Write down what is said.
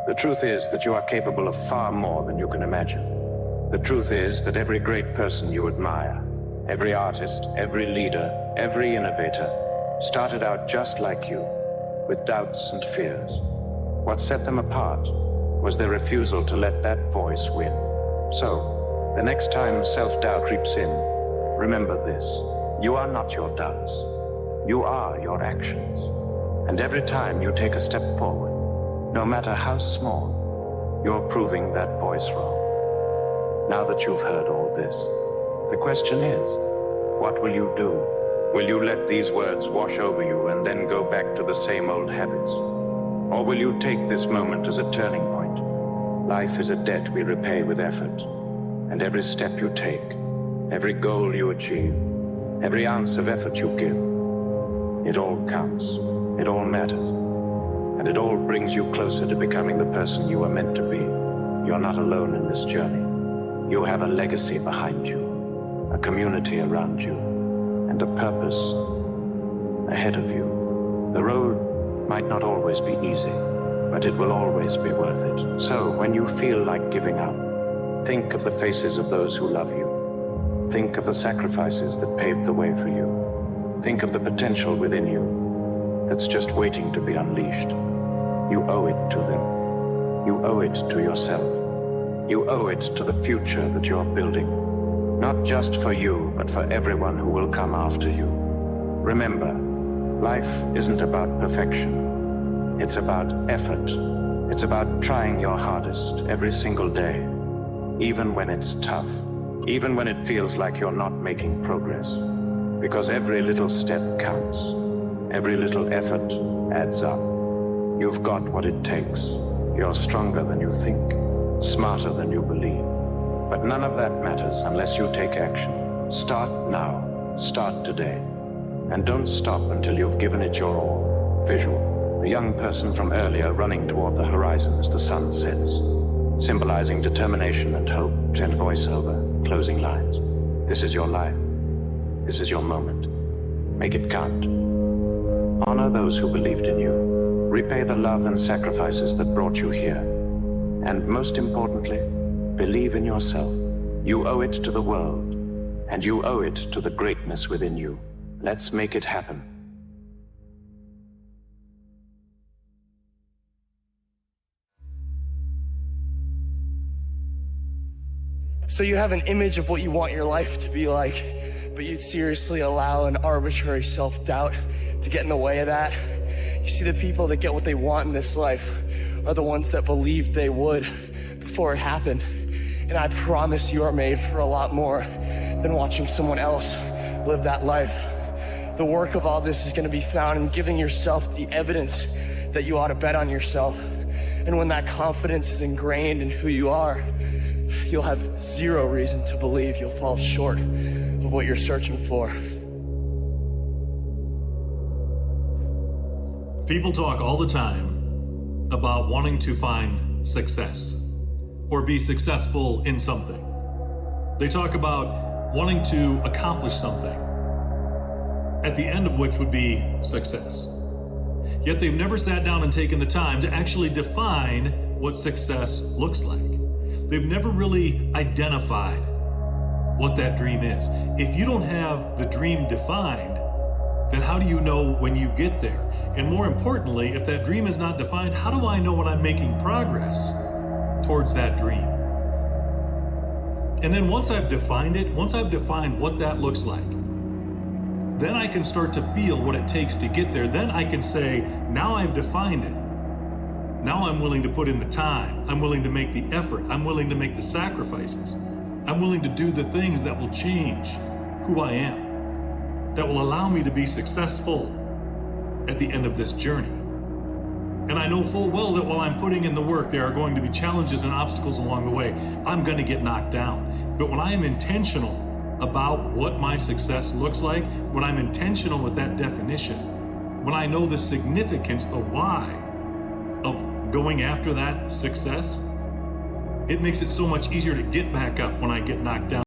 The truth is that you are capable of far more than you can imagine. The truth is that every great person you admire, every artist, every leader, every innovator, started out just like you, with doubts and fears. What set them apart was their refusal to let that voice win. So, the next time self-doubt creeps in, remember this: you are not your doubts. You are your actions. And every time you take a step forward, no matter how small, you're proving that voice wrong. Now that you've heard all this, the question is, what will you do? Will you let these words wash over you and then go back to the same old habits? Or will you take this moment as a turning point? Life is a debt we repay with effort. And every step you take, every goal you achieve, every ounce of effort you give, it all counts, it all matters, and it all brings you closer to becoming the person you are meant to be. You're not alone in this journey. You have a legacy behind you, a community around you, and a purpose ahead of you. The road might not always be easy, but it will always be worth it. So when you feel like giving up, think of the faces of those who love you. Think of the sacrifices that paved the way for you. Think of the potential within you that's just waiting to be unleashed. You owe it to them. You owe it to yourself. You owe it to the future that you're building. Not just for you, but for everyone who will come after you. Remember, life isn't about perfection. It's about effort. It's about trying your hardest every single day, even when it's tough, even when it feels like you're not making progress. Because every little step counts. Every little effort adds up. You've got what it takes. You're stronger than you think, smarter than you believe. But none of that matters unless you take action. Start now. Start today. And don't stop until you've given it your all. Visual. The young person from earlier running toward the horizon as the sun sets, symbolizing determination and hope, and voiceover, closing lines. This is your life. This is your moment. Make it count. Honor those who believed in you. Repay the love and sacrifices that brought you here. And most importantly, believe in yourself. You owe it to the world, and you owe it to the greatness within you. Let's make it happen. So you have an image of what you want your life to be like, but you'd seriously allow an arbitrary self-doubt to get in the way of that? You see, the people that get what they want in this life are the ones that believed they would before it happened. And I promise you are made for a lot more than watching someone else live that life. The work of all this is going to be found in giving yourself the evidence that you ought to bet on yourself. And when that confidence is ingrained in who you are, you'll have zero reason to believe you'll fall short of what you're searching for. People talk all the time about wanting to find success or be successful in something. They talk about wanting to accomplish something, at the end of which would be success. Yet they've never sat down and taken the time to actually define what success looks like. They've never really identified what that dream is. If you don't have the dream defined, then how do you know when you get there? And more importantly, if that dream is not defined, how do I know when I'm making progress towards that dream? And then once I've defined it, once I've defined what that looks like, then I can start to feel what it takes to get there. Then I can say, now I've defined it. Now I'm willing to put in the time. I'm willing to make the effort. I'm willing to make the sacrifices. I'm willing to do the things that will change who I am, that will allow me to be successful at the end of this journey. And I know full well that while I'm putting in the work, there are going to be challenges and obstacles along the way. I'm going to get knocked down. But when I am intentional about what my success looks like, when I'm intentional with that definition, when I know the significance, the why of going after that success, it makes it so much easier to get back up when I get knocked down.